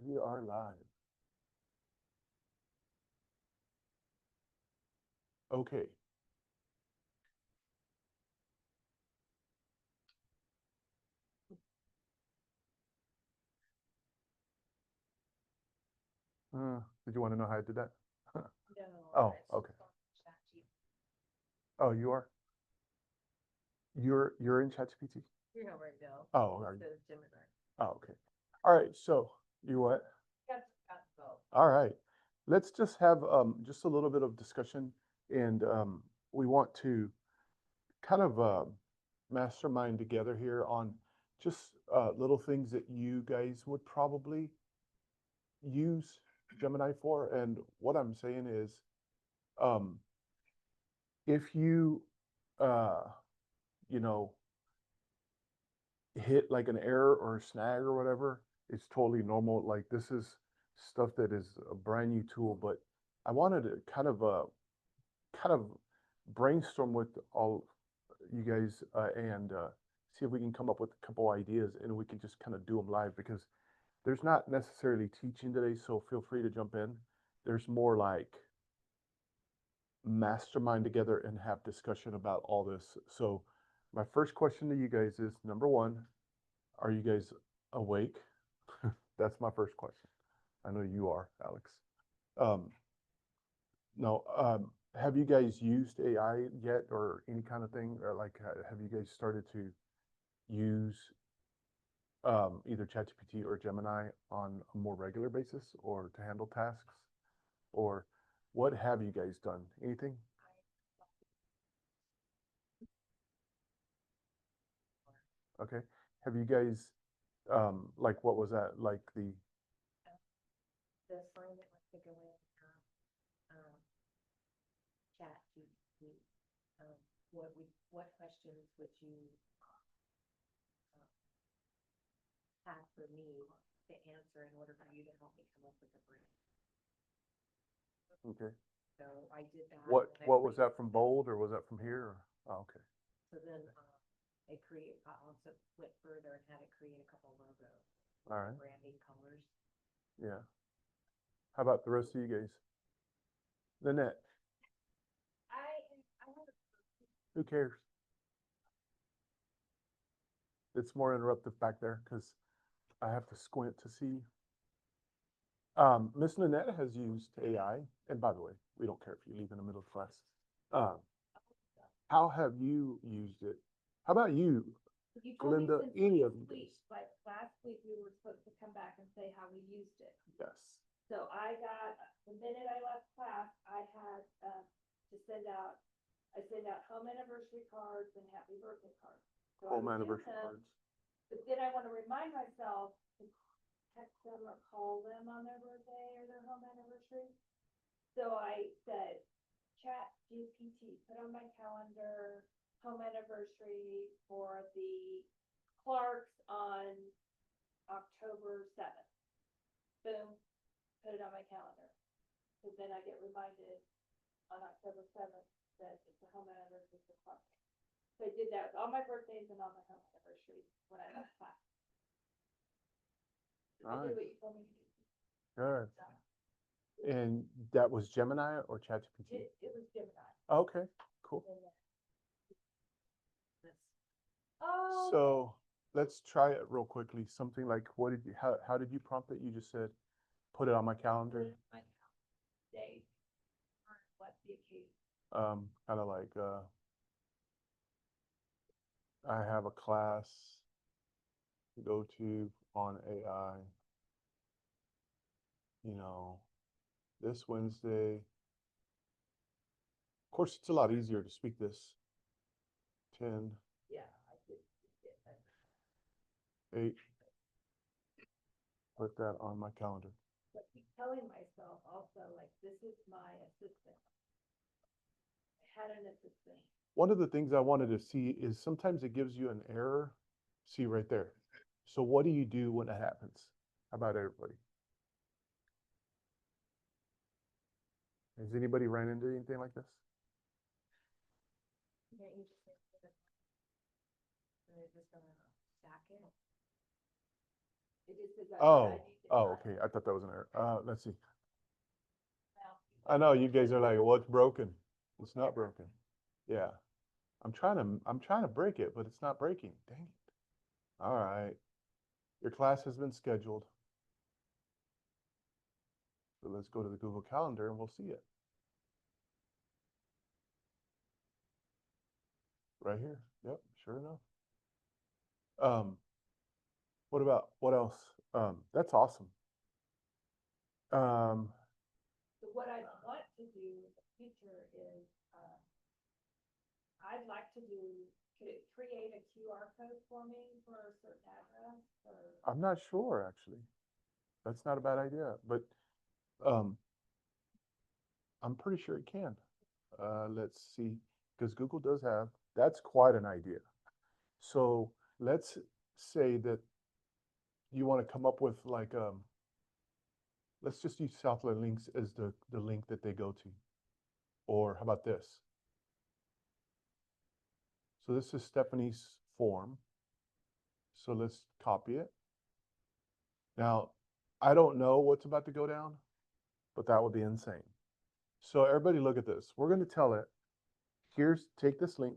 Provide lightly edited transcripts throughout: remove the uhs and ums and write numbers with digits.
We are live. Okay. Did you want to know how I did that? No, Oh, it's okay. just on ChatGPT. Oh, you are? You're in ChatGPT? You know right now. Oh, are you? Instead of Gemini. Oh, okay. All right. So you what? Got both. All right. Let's just have just a little bit of discussion, and we want to kind of mastermind together here on just little things that you guys would probably use Gemini for. And what I'm saying is, um, if you, uh, you know, hit like an error or a snag or whatever, it's totally normal. Like this is stuff that is a brand new tool, but I wanted to kind of brainstorm with all you guys and see if we can come up with a couple ideas and we can just kind of do them live because there's not necessarily teaching today, so feel free to jump in. There's more like mastermind together and have discussion about all this. So my first question to you guys is number one, are you guys awake? That's my first question. I know you are, Alex. Um, no, have you guys used AI yet or any kind of thing? Or like, have you guys started to use either ChatGPT or Gemini on a more regular basis or to handle tasks? Or what have you guys done? Anything? Okay. Have you guys, like, what was that? Like the, The assignment was to go in and have ChatGPT. What questions would you um, have for me to answer in order for you to help me come up with a brief? okay. So I did that. What was that from Bold or was that from here? Or? Oh, okay. So then I also went further and had it create a couple logos, All right. branding colors. Yeah. How about the rest of you guys? Lynette, I have who cares? It's more interruptive back there because I have to squint to see. Miss Nanette has used AI, and by the way, we don't care if you leave in the middle of class. Um, how have you used it? How about you, You told me Glenda? since Any of last you week, guys? like last week, we were supposed to come back and say how we used it. Yes. So I got, the minute I left class, I had, to I send out home anniversary cards and happy birthday cards. So I Home would do anniversary them, cards. But then I wanna remind myself to text them or call them on their birthday or their home anniversary. So I said, Chat GPT, put on my calendar, home anniversary for the Clarks on October 7th. Boom, put it on my calendar. Because then I get reminded on October 7th that it's the home anniversary for Clark. So I did that with all my birthdays and all my home anniversaries when I left class. I All did right. what you told me to do. Good. And that was Gemini or ChatGPT? It was Gemini. Okay, cool. Oh. So let's try it real quickly. Something like, what did you, how did you prompt it? You just said, put it on my calendar. My day. Or what the occasion. Kind of like, I have a class to go to on AI, you know, this Wednesday. Of course, it's a lot easier to speak this. 10, Yeah, I did get that. 8, put that on my calendar. But keep telling myself also, like, this is my assistant. I had an assistant. One of the things I wanted to see is sometimes it gives you an error. See right there. So what do you do when that happens? How about everybody? Has anybody ran into anything like this? Yeah, you just say that they're just gonna stack it. It just says Oh. I need Oh, okay, I thought that was an error. Let's see. Well, I know you guys are like, what's broken? It's not broken. Yeah. I'm trying to break it, but it's not breaking. Dang it. All right. Your class has been scheduled. So let's go to the Google Calendar and we'll see it. Right here. Yep, sure enough. What else? That's awesome. So what I want to do in the future is, I'd like to do, could it create a QR code for me for a certain address or? I'm not sure actually. That's not a bad idea, but um, I'm pretty sure it can. Let's see, because Google does have, that's quite an idea. So let's say that you want to come up with like, let's just use Southland Links as the link that they go to. Or how about this? So this is Stephanie's form. So let's copy it. Now, I don't know what's about to go down, but that would be insane. So everybody look at this. We're going to tell it, take this link.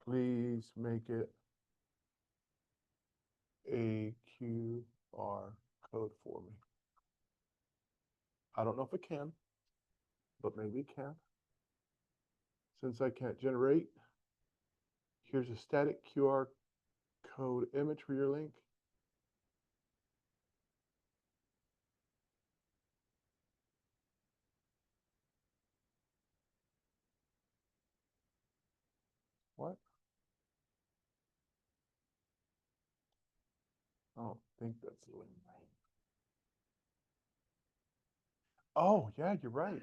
Please make it a QR code for me. I don't know if it can, but maybe it can. Since I can't generate, here's a static QR code image for your link. What? I don't think that's the link. Oh, yeah, you're right.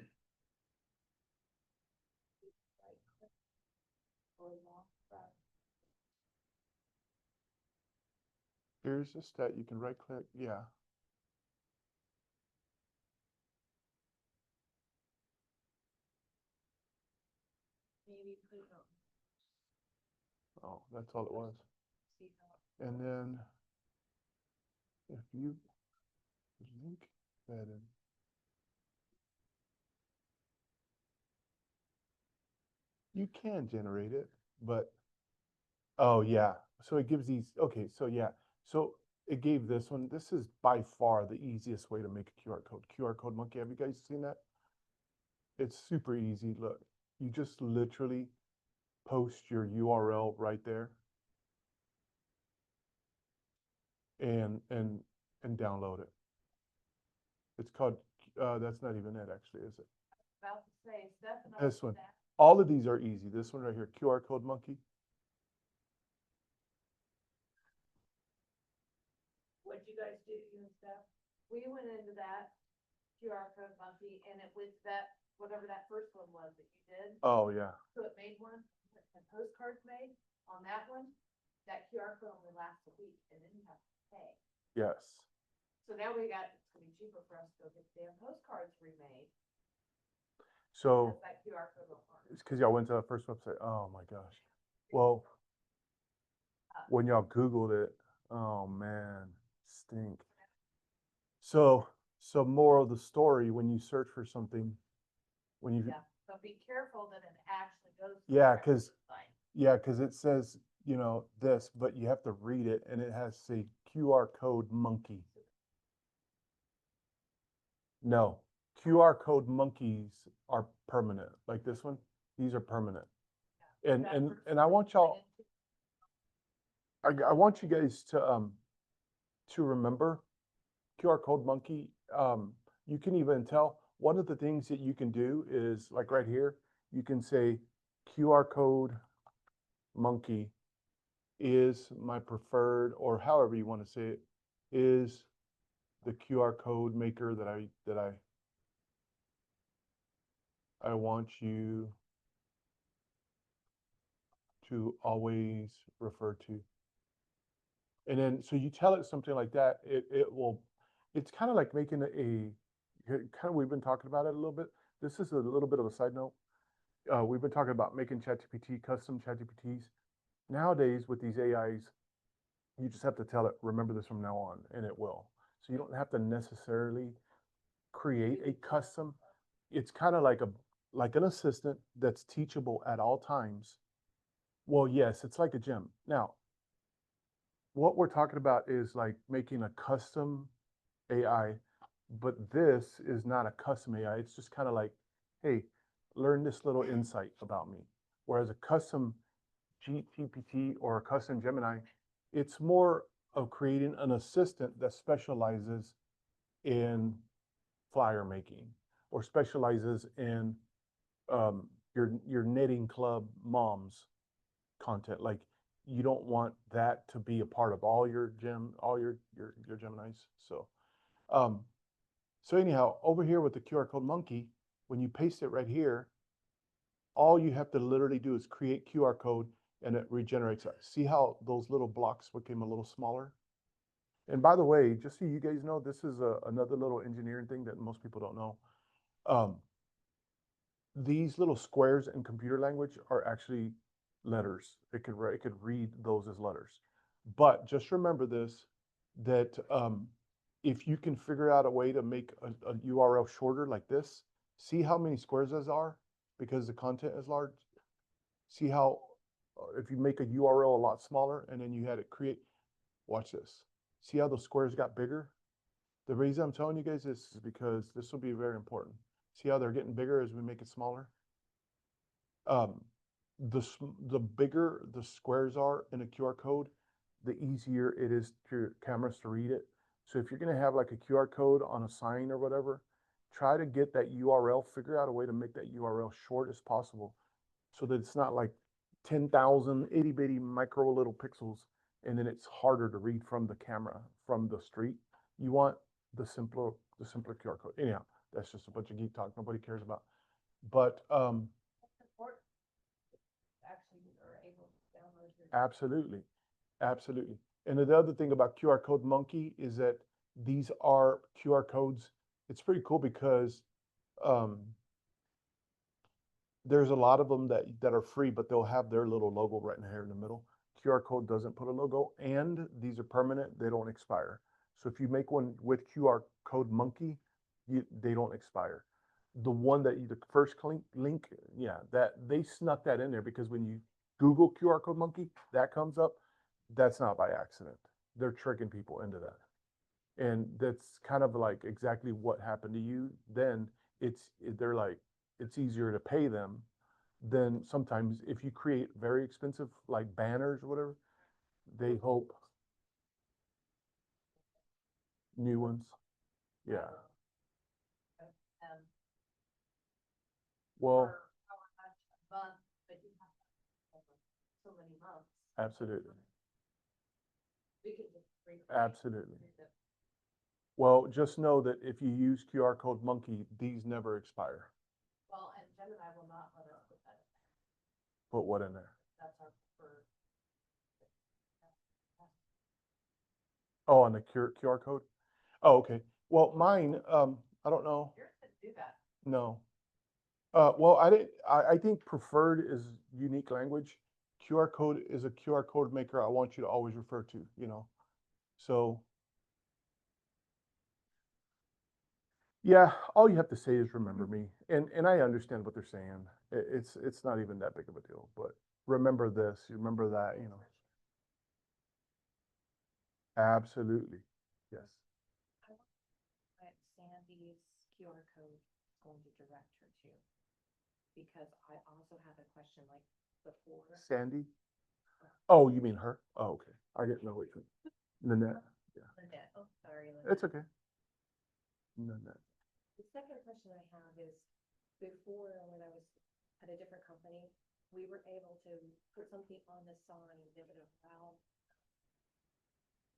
Here's a stat. You can right click. Yeah. maybe put it on, Oh, that's all it was. see how. And then if you link that in, you can generate it, but oh yeah. So it gives these, okay, so yeah. So it gave this one. This is by far the easiest way to make a QR code. QR code monkey. Have you guys seen that? It's super easy. Look, you just literally post your URL right there and and download it. It's called that's not even it actually, is it? About to say, Stefan. This one. All of these are easy. This one right here, QR code monkey. What'd you guys do, you and Steph? We went into that QR code monkey and it was that, whatever that first one was that you did. Oh yeah. So it made one, and postcards made on that one, that QR code only lasts a week and then you have to pay. Yes. So now it's gonna be cheaper for us to go get the damn postcards remade. So Because that QR code won't work. it's because y'all went to the first website. Oh my gosh. Well, when y'all Googled it, oh man, stink. So moral of the story, when you search for something, when you Yeah, so be careful that it actually goes. to Yeah, the 'cause- site. yeah, because it says, you know, this, but you have to read it and it has say QR code monkey. No, QR code monkeys are permanent. Like this one, these are permanent. And That and works and I for want y'all, me. I want you guys to remember QR code monkey. You can even tell one of the things that you can do is like right here, you can say QR code monkey is my preferred, or however you want to say it, is the QR code maker that I want you to always refer to. And then so you tell it something like that, it will, it's kind of like making kind of, we've been talking about it a little bit. This is a little bit of a side note. We've been talking about making ChatGPT, custom ChatGPTs. Nowadays with these AIs, you just have to tell it, remember this from now on, and it will. So you don't have to necessarily create a custom. It's kind of like an assistant that's teachable at all times. Well, yes, it's like a gym. Now, what we're talking about is like making a custom AI, but this is not a custom AI. It's just kind of like, hey, learn this little insight about me. Whereas a custom GPT or a custom Gemini, it's more of creating an assistant that specializes in flyer making or specializes in your knitting club moms content. Like you don't want that to be a part of all your your Geminis. Um, so anyhow, over here with the QR code monkey, when you paste it right here, all you have to literally do is create QR code and it regenerates it. See how those little blocks became a little smaller? And by the way, just so you guys know, this is another little engineering thing that most people don't know. Um, these little squares in computer language are actually letters. It could read those as letters. But just remember this, that if you can figure out a way to make a URL shorter like this, see how many squares those are because the content is large. See how if you make a URL a lot smaller and then you had it create, watch this. See how those squares got bigger? The reason I'm telling you guys this is because this will be very important. See how they're getting bigger as we make it smaller? Um, the bigger the squares are in a QR code, the easier it is for cameras to read it. So if you're going to have like a QR code on a sign or whatever, try to get that URL, figure out a way to make that URL short as possible so that it's not like 10,000 itty bitty micro little pixels and then it's harder to read from the camera from the street. You want the simpler QR code. Anyhow, that's just a bunch of geek talk nobody cares about. But Support actually are able to download your. absolutely, absolutely. And the other thing about QR code monkey is that these are QR codes. It's pretty cool because um, there's a lot of them that are free, but they'll have their little logo right in here in the middle. QR code doesn't put a logo, and these are permanent. They don't expire. So if you make one with QR code monkey, they don't expire. The one that the first link, yeah, that they snuck that in there because when you Google QR code monkey, that comes up. That's not by accident. They're tricking people into that, and that's kind of like exactly what happened to you. Then they're like it's easier to pay them than sometimes if you create very expensive like banners or whatever, they hope new ones. Yeah. Um, Well, for however much a month, but you have to over so many months. absolutely. We could just recreate. Absolutely. the- Well, just know that if you use QR code monkey, these never expire. Well, and Gemini will not let us put that in there. Put what in there? That's our preferred. Oh, on the QR code? Oh, okay. Well, mine, I don't know. Yours could do that. No. Well, I think preferred is unique language. QR code is a QR code maker I want you to always refer to, you know. So yeah, all you have to say is remember me. And I understand what they're saying. It's not even that big of a deal, but remember this, remember that, you know. Absolutely. Yes. I want what Sandy's QR code is going to direct her to. Because I also have a question like before. Sandy? Oh, you mean her? Oh, okay. I didn't know what you meant. Nanette. Lynette, oh, sorry, It's Lynette. okay. Nanette. The second question I have is, before when I was at a different company, we were able to put something on the sign that would allow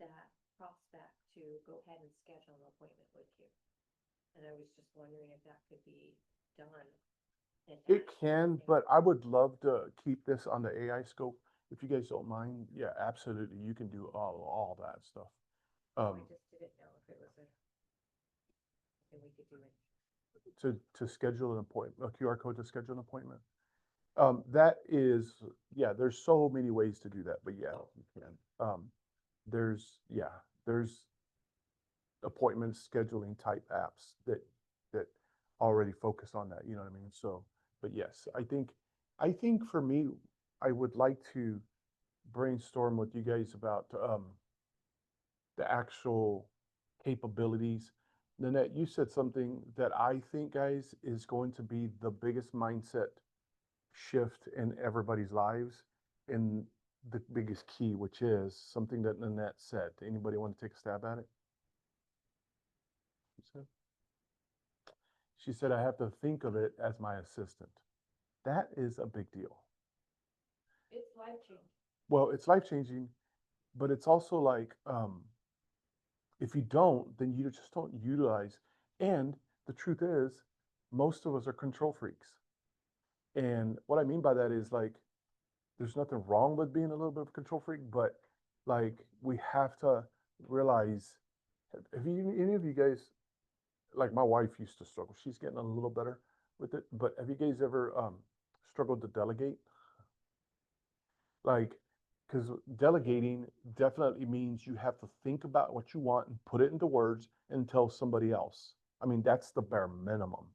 that prospect to go ahead and schedule an appointment with you. And I was just wondering if that could be done. It can, but I would love to keep this on the AI scope. If you guys don't mind, yeah, absolutely. You can do all that stuff. I just didn't know if it was a, and we could do it. To schedule an appointment, a QR code to schedule an appointment. That is, yeah, there's so many ways to do that, but yeah, you can. There's appointment scheduling type apps that already focus on that, you know what I mean? So, but yes, I think for me, I would like to brainstorm with you guys about the actual capabilities. Nanette, you said something that I think, guys, is going to be the biggest mindset shift in everybody's lives, and the biggest key, which is something that Nanette said. Anybody want to take a stab at it? She said, she said, I have to think of it as my assistant. That is a big deal. It's life changing. Well, it's life changing, but it's also like, if you don't, then you just don't utilize. And the truth is, most of us are control freaks. And what I mean by that is like, there's nothing wrong with being a little bit of a control freak, but like we have to realize, have you, any of you guys, like my wife used to struggle. She's getting a little better with it, but have you guys ever struggled to delegate? Like, because delegating definitely means you have to think about what you want and put it into words and tell somebody else. I mean, that's the bare minimum.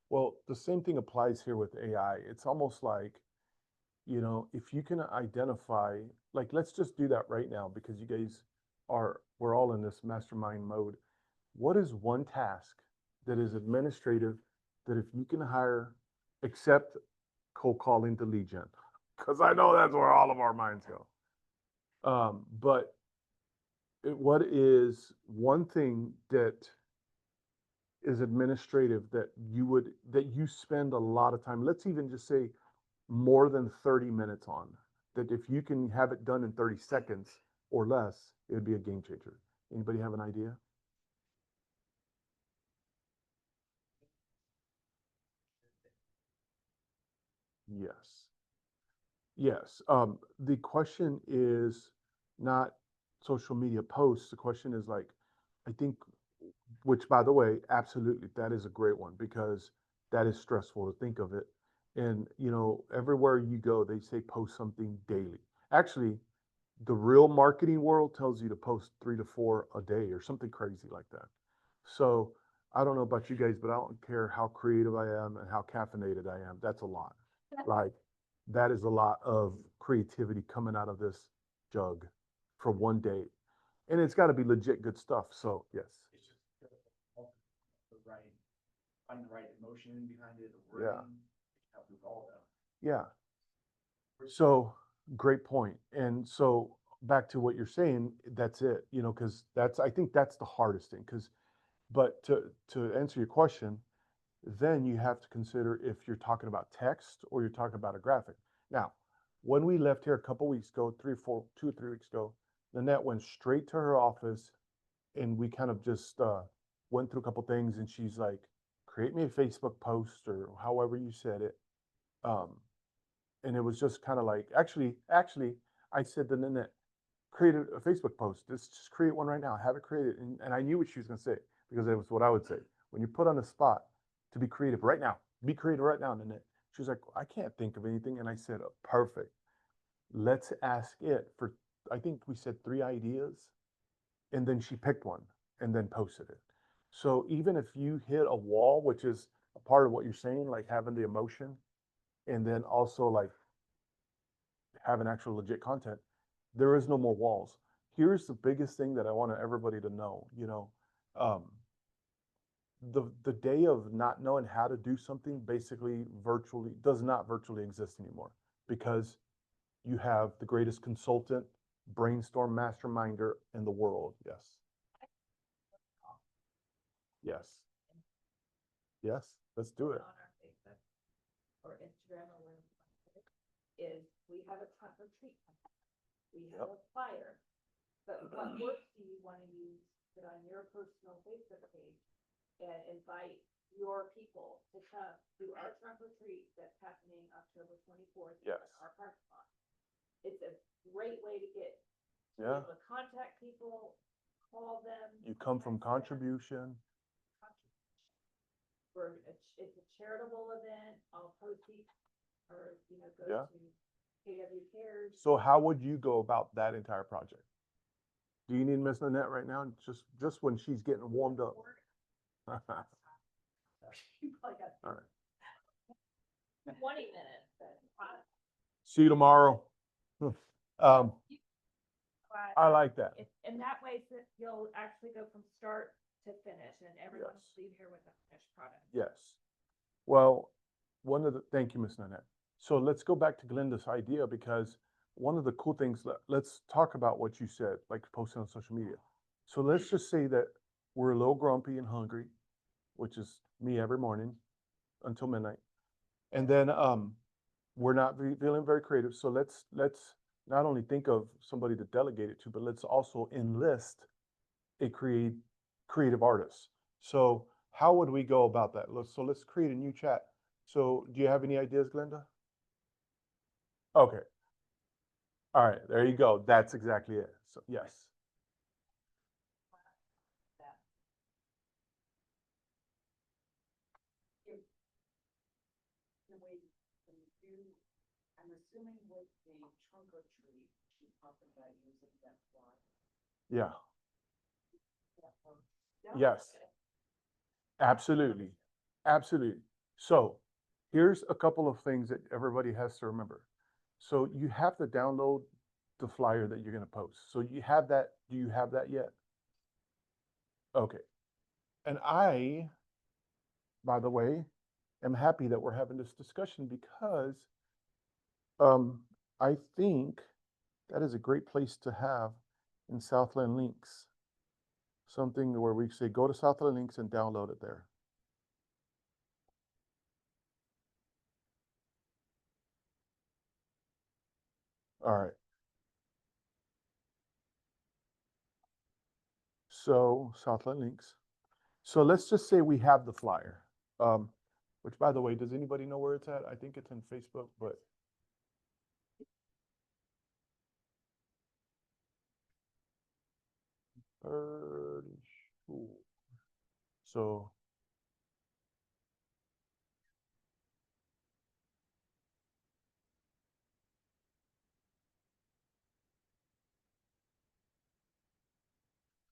Well, the same thing applies here with AI. It's almost like, if you can identify, like, let's just do that right now because you guys we're all in this mastermind mode. What is one task that is administrative that if you can hire, except cold calling to lead gen? Because I know that's where all of our minds go. But what is one thing that is administrative that you spend a lot of time, let's even just say more than 30 minutes on, that if you can have it done in 30 seconds or less, it would be a game changer. Anybody have an idea? Yes. Yes. The question is not social media posts. The question is like, I think, which by the way, absolutely, that is a great one because that is stressful to think of it. And, everywhere you go, they say post something daily. Actually, the real marketing world tells you to post 3 to 4 a day or something crazy like that. So I don't know about you guys, but I don't care how creative I am and how caffeinated I am. That's a lot. Like that is a lot of creativity coming out of this jug for one day. And it's got to be legit good stuff. So yes. It's just the right, find the right emotion behind it, the Yeah. wording, help with all that. Yeah. So great point. And so back to what you're saying, that's it, because I think that's the hardest thing. But to answer your question, then you have to consider if you're talking about text or you're talking about a graphic. Now, when we left here a couple weeks ago, 2 or 3 weeks ago, Nanette went straight to her office and we kind of just went through a couple things and she's like, create me a Facebook post or however you said it. Um, and it was just kind of like, actually, I said to Nanette, create a Facebook post. Just create one right now. Have it created. And I knew what she was going to say because it was what I would say. When you put on the spot to be creative right now, be creative right now, Nanette. She was like, I can't think of anything. And I said, oh, perfect. Let's ask it for, I think we said 3 ideas. And then she picked one and then posted it. So even if you hit a wall, which is a part of what you're saying, like having the emotion and then also like having actual legit content, there is no more walls. Here's the biggest thing that I want everybody to know, um, the day of not knowing how to do something basically virtually does not virtually exist anymore because you have the greatest consultant, brainstorm masterminder in the world. Yes. Yes. Yes. Let's do it. On our Facebook or Instagram or wherever you want to put it, is we have a trunk or treat. We have a flyer. But what works do you want to use, put on your personal Facebook page and invite your people to come to our trunk or treat that's happening October 24th in Yes. our parking lot. It's a great way to get, to be Yeah. able to contact people, call them. You come from contribution. It's a charitable event. All proceeds or, go Yeah. to KW Cares. So how would you go about that entire project? Do you need Miss Nanette right now? Just when she's getting warmed up. All You probably got right. 20 minutes, but, See you tomorrow. I like that. and that way you'll actually go from start to finish and everyone will Yes. leave here with a finished product. Yes. Well, thank you, Miss Nanette. So let's go back to Glenda's idea, because one of the cool things, let's talk about what you said, like posting on social media. So let's just say that we're a little grumpy and hungry, which is me every morning until midnight. And then we're not feeling very creative. So let's not only think of somebody to delegate it to, but let's also enlist a creative artist. So how would we go about that? Let's create a new chat. So do you have any ideas, Glenda? Okay. All right, there you go. That's exactly it. So yes. I'm assuming with the trunk or treat, she talked about using that fly. Yeah. Yes. Absolutely. Absolutely. So here's a couple of things that everybody has to remember. So you have to download the flyer that you're going to post. So you have that. Do you have that yet? Okay. And I, by the way, am happy that we're having this discussion, because I think that is a great place to have in Southland Links. Something where we say, go to Southland Links and download it there. All right. So Southland Links. So let's just say we have the flyer. Which, by the way, does anybody know where it's at? I think it's in Facebook, but pretty sure. So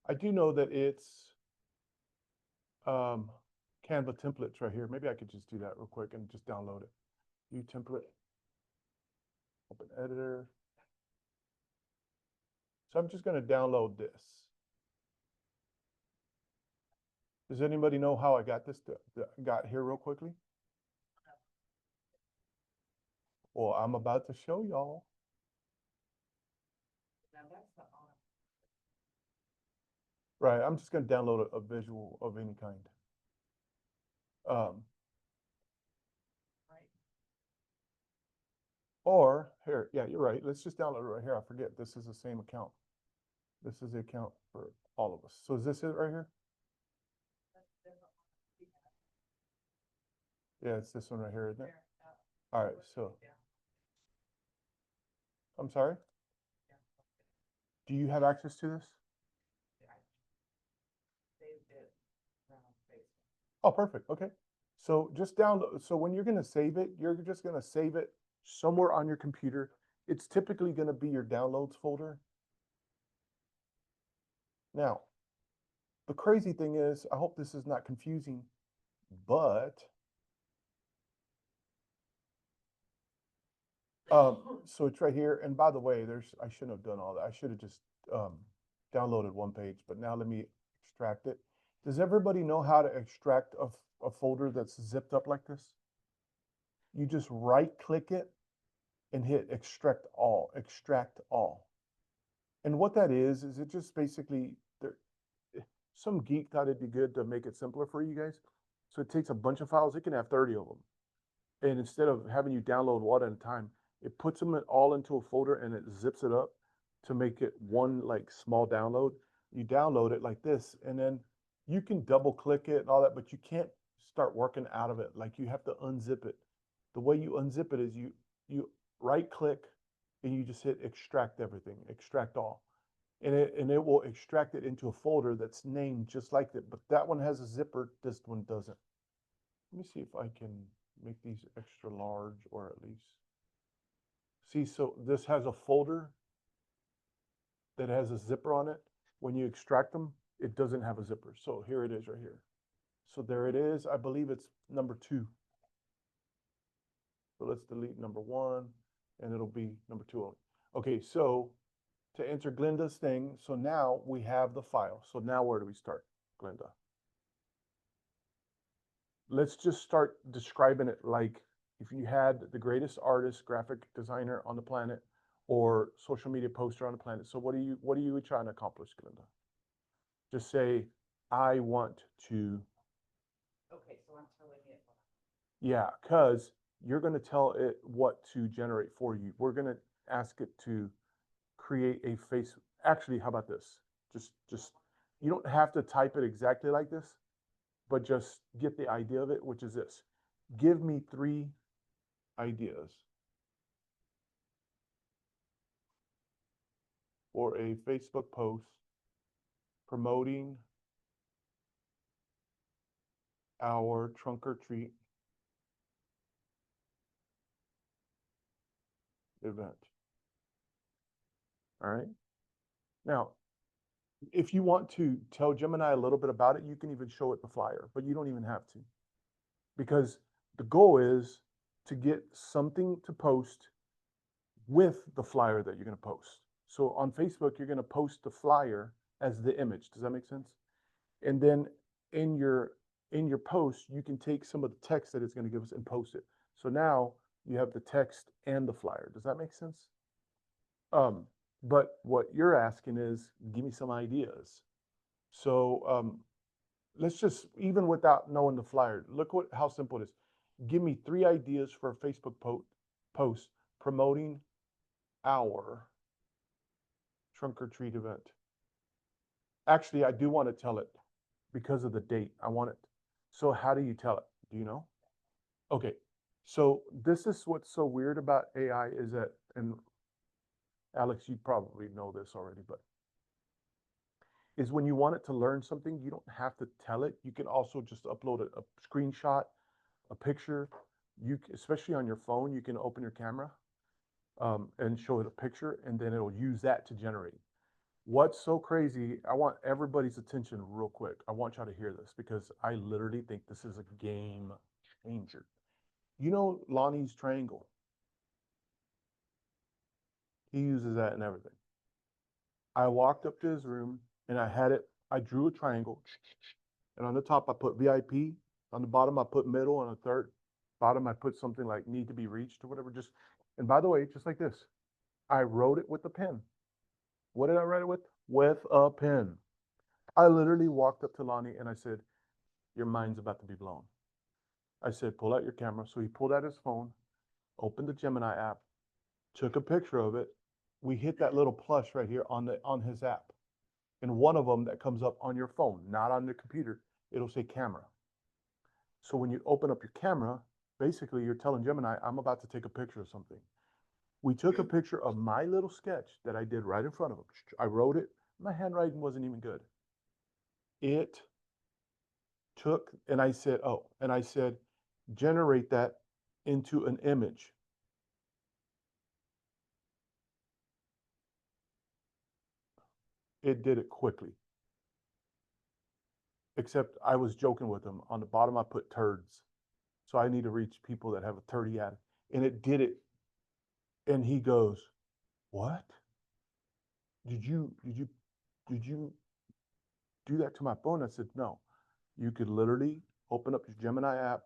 I do know that it's Canva templates right here. Maybe I could just do that real quick and just download it. View template, open editor. So I'm just going to download this. Does anybody know how I got this got here real quickly? Well, I'm about to show y'all. Now that's the on. Right, I'm just going to download a visual of any kind. Right. Or here, yeah, you're right. Let's just download it right here. I forget, this is the same account. This is the account for all of us. So is this it right here? Yeah, it's this one right here, isn't it? All right, so I'm sorry. Do you have access to this? Oh, perfect. Okay. So just download. So when you're going to save it, you're just going to save it somewhere on your computer. It's typically going to be your downloads folder. Now, the crazy thing is, I hope this is not confusing, but so it's right here. And by the way, I shouldn't have done all that. I should have just downloaded one page, but now let me extract it. Does everybody know how to extract a folder that's zipped up like this? You just right click it and hit extract all, extract all. And what that is it just basically, some geek thought it'd be good to make it simpler for you guys. So it takes a bunch of files. It can have 30 of them. And instead of having you download one at a time, it puts them all into a folder and it zips it up to make it one like small download. You download it like this, and then you can double click it and all that, but you can't start working out of it. Like you have to unzip it. The way you unzip it is you right click and you just hit extract everything, extract all. And it will extract it into a folder that's named just like that. But that one has a zipper, this one doesn't. Let me see if I can make these extra large, or at least. See, so this has a folder that has a zipper on it. When you extract them, it doesn't have a zipper. So here it is right here. So there it is. I believe it's number 2. So let's delete number 1 and it'll be number 2 only. Okay, so to enter Glenda's thing, so now we have the file. So now where do we start, Glenda? Let's just start describing it like if you had the greatest artist, graphic designer on the planet, or social media poster on the planet. So what are you trying to accomplish, Glenda? Just say, I want to. Okay, so I'm telling it. Yeah, because you're going to tell it what to generate for you. We're going to ask it to create a face. Actually, how about this? Just you don't have to type it exactly like this, but just get the idea of it, which is this. Give me 3 ideas for a Facebook post promoting our trunk or treat event. All right. Now, if you want to tell Gemini a little bit about it, you can even show it the flyer, but you don't even have to. Because the goal is to get something to post with the flyer that you're going to post. So on Facebook, you're going to post the flyer as the image. Does that make sense? And then in your post, you can take some of the text that it's going to give us and post it. So now you have the text and the flyer. Does that make sense? But what you're asking is, give me some ideas. So let's just, even without knowing the flyer, look how simple it is. Give me 3 ideas for a Facebook post promoting our trunk or treat event. Actually, I do want to tell it because of the date. I want it. So how do you tell it? Do you know? Okay. So this is what's so weird about AI is that, and Alex, you probably know this already, but is when you want it to learn something, you don't have to tell it. You can also just upload a screenshot, a picture. Especially on your phone, you can open your camera and show it a picture, and then it'll use that to generate. What's so crazy, I want everybody's attention real quick. I want y'all to hear this because I literally think this is a game changer. You know Lonnie's triangle? He uses that in everything. I walked up to his room and I drew a triangle, and on the top I put VIP, on the bottom I put middle, on the third bottom I put something like need to be reached or whatever. And by the way, just like this, I wrote it with a pen. What did I write it with? With a pen. I literally walked up to Lonnie and I said, your mind's about to be blown. I said, pull out your camera. So he pulled out his phone, opened the Gemini app, took a picture of it. We hit that little plus right here on his app. And one of them that comes up on your phone, not on the computer, it'll say camera. So when you open up your camera, basically you're telling Gemini, I'm about to take a picture of something. We took a picture of my little sketch that I did right in front of him. I wrote it. My handwriting wasn't even good. It took, and I said, generate that into an image. It did it quickly. Except I was joking with him. On the bottom, I put turds. So I need to reach people that have a 30 attitude. And it did it. And he goes, what? Did you do that to my phone? I said, no. You could literally open up your Gemini app,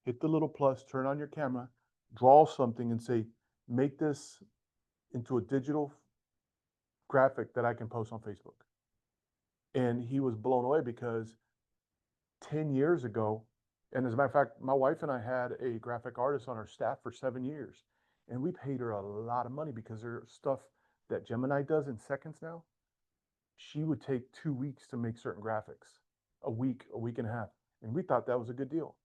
hit the little plus, turn on your camera, draw something and say, make this into a digital graphic that I can post on Facebook. And he was blown away because 10 years ago, and as a matter of fact, my wife and I had a graphic artist on our staff for 7 years, and we paid her a lot of money because there's stuff that Gemini does in seconds now. She would take 2 weeks to make certain graphics, a week and a half. And we thought that was a good deal.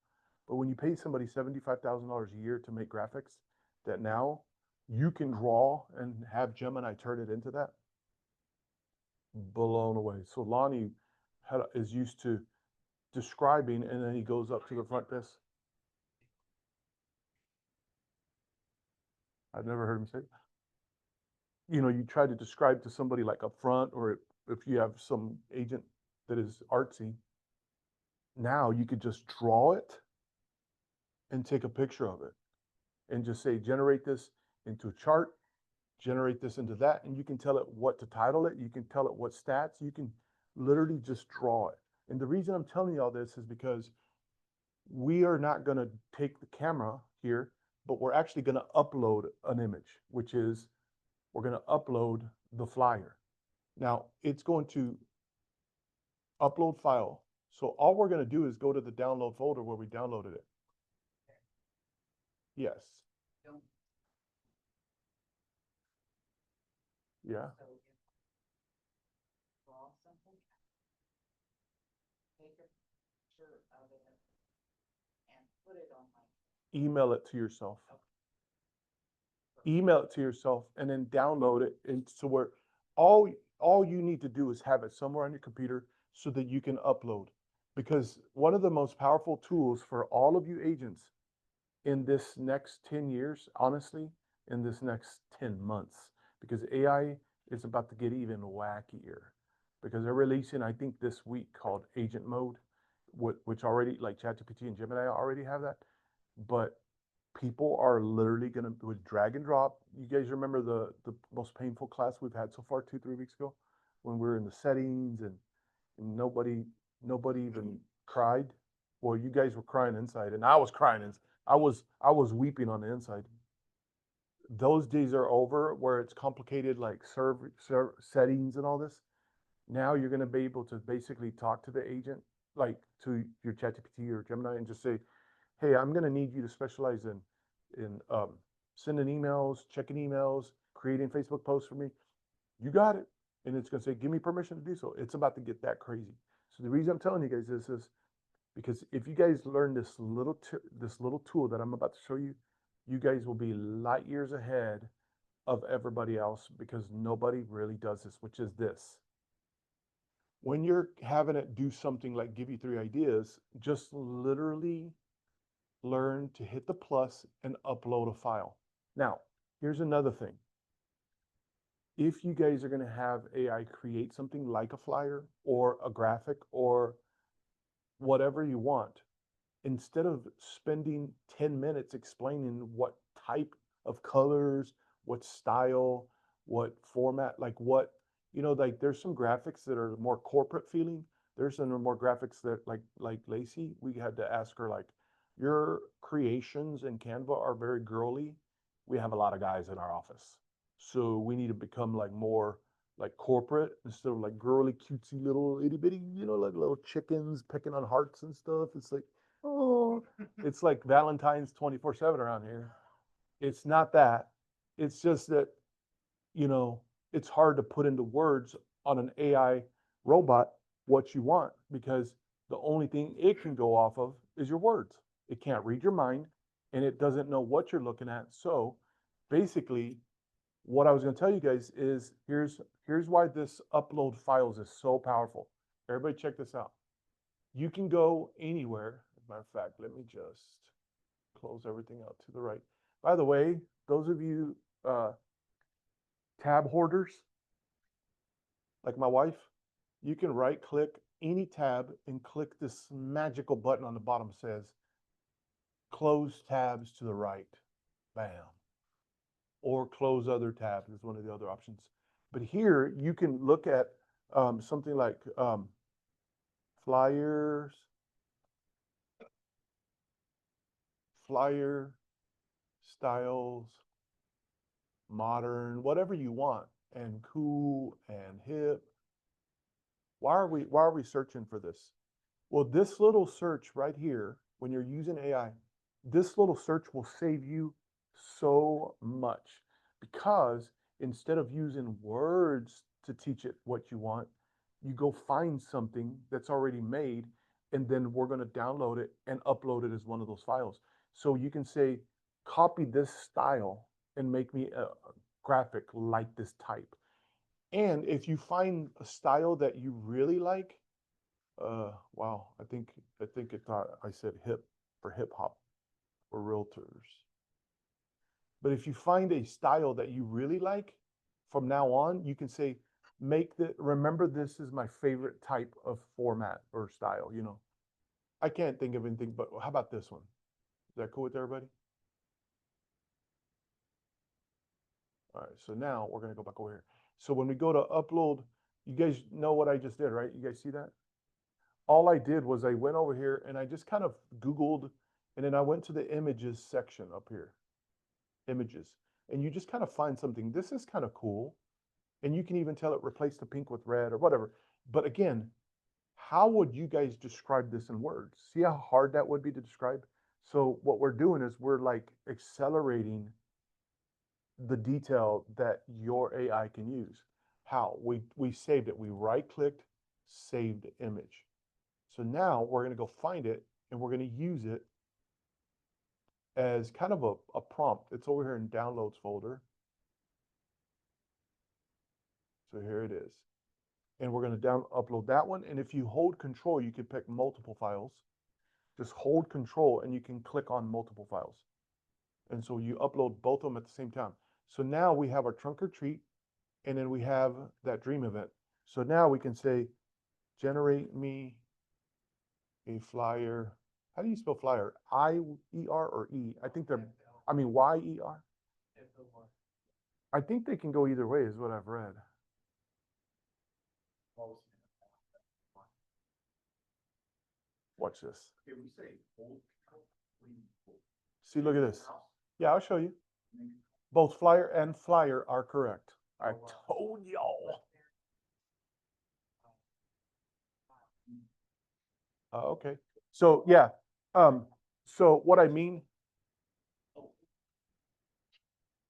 But when you pay somebody $75,000 a year to make graphics that now you can draw and have Gemini turn it into that, blown away. So Lonnie is used to describing, and then he goes up to the front desk. I've never heard him say it. You know, you try to describe to somebody like up front, or if you have some agent that is artsy, now you could just draw it and take a picture of it and just say, generate this into a chart, generate this into that, and you can tell it what to title it. You can tell it what stats. You can literally just draw it. And the reason I'm telling you all this is because we are not going to take the camera here, but we're actually going to upload an image, which is we're going to upload the flyer. Now it's going to upload file. So all we're going to do is go to the download folder where we downloaded it. Yes. Don't, Yeah. so if draw something, take a picture of it and put it on my, Email it to yourself. Email it to yourself and then download it into where all you need to do is have it somewhere on your computer so that you can upload. Because one of the most powerful tools for all of you agents in this next 10 years, honestly, in this next 10 months, because AI is about to get even wackier. Because they're releasing, I think this week, called Agent Mode, which already, like ChatGPT and Gemini already have that. But people are literally going to, with drag and drop. You guys remember the most painful class we've had so far 2-3 weeks ago, when we were in the settings and nobody even cried. Well, you guys were crying inside, and I was crying inside. I was weeping on the inside. Those days are over where it's complicated, like server settings and all this. Now you're going to be able to basically talk to the agent, like to your ChatGPT or Gemini, and just say, hey, I'm going to need you to specialize in sending emails, checking emails, creating Facebook posts for me. You got it. And it's going to say, give me permission to do so. It's about to get that crazy. So the reason I'm telling you guys this is because if you guys learn this little tool that I'm about to show you, you guys will be light years ahead of everybody else, because nobody really does this, which is this. When you're having it do something like give you 3 ideas, just literally learn to hit the plus and upload a file. Now, here's another thing. If you guys are going to have AI create something like a flyer or a graphic or whatever you want, instead of spending 10 minutes explaining what type of colors, what style, what format, like what, like there's some graphics that are more corporate feeling. There's some more graphics that like Lacey, we had to ask her, like, your creations in Canva are very girly. We have a lot of guys in our office. So we need to become like more like corporate instead of like girly, cutesy little itty bitty, like little chickens pecking on hearts and stuff. It's like, oh, it's like Valentine's 24/7 around here. It's not that. It's just that, it's hard to put into words on an AI robot what you want, because the only thing it can go off of is your words. It can't read your mind, and it doesn't know what you're looking at. So basically, what I was going to tell you guys is here's why this upload files is so powerful. Everybody check this out. You can go anywhere. As a matter of fact, let me just close everything out to the right. By the way, those of you tab hoarders, like my wife, you can right click any tab and click this magical button on the bottom that says close tabs to the right. Bam. Or close other tabs is one of the other options. But here you can look at something like flyers, flyer styles, modern, whatever you want, and cool and hip. Why are we searching for this? Well, this little search right here, when you're using AI, this little search will save you so much, because instead of using words to teach it what you want, you go find something that's already made, and then we're going to download it and upload it as one of those files. So you can say, copy this style and make me a graphic like this type. And if you find a style that you really like, wow, I think it thought I said hip for hip hop for realtors. But if you find a style that you really like, from now on, you can say, remember this is my favorite type of format or style, you know. I can't think of anything, but how about this one? Is that cool with everybody? All right, so now we're gonna go back over here. So when we go to upload, you guys know what I just did, right? You guys see that? All I did was I went over here and I just kind of Googled, and then I went to the images section up here, images, and you just kind of find something. This is kind of cool. And you can even tell it replace the pink with red or whatever. But again, how would you guys describe this in words? See how hard that would be to describe? So what we're doing is we're like accelerating the detail that your AI can use. How? We saved it. We right-clicked, saved image. So now we're going to go find it and we're going to use it as kind of a prompt. It's over here in downloads folder. So here it is. And we're going to upload that one. And if you hold control, you can pick multiple files. Just hold control and you can click on multiple files. And so you upload both of them at the same time. So now we have our trunk or treat, and then we have that dream event. So now we can say, generate me a flyer. How do you spell flyer? I-E-R or E? I think I mean, Y-E-R. I think they can go either way is what I've read. Watch this. Okay, we say hold control. What do you mean hold? See, look at this. Mouse? Yeah, I'll show you. And then Both flyer and flyer are correct. I wow. told y'all. Okay. So yeah. So what I mean.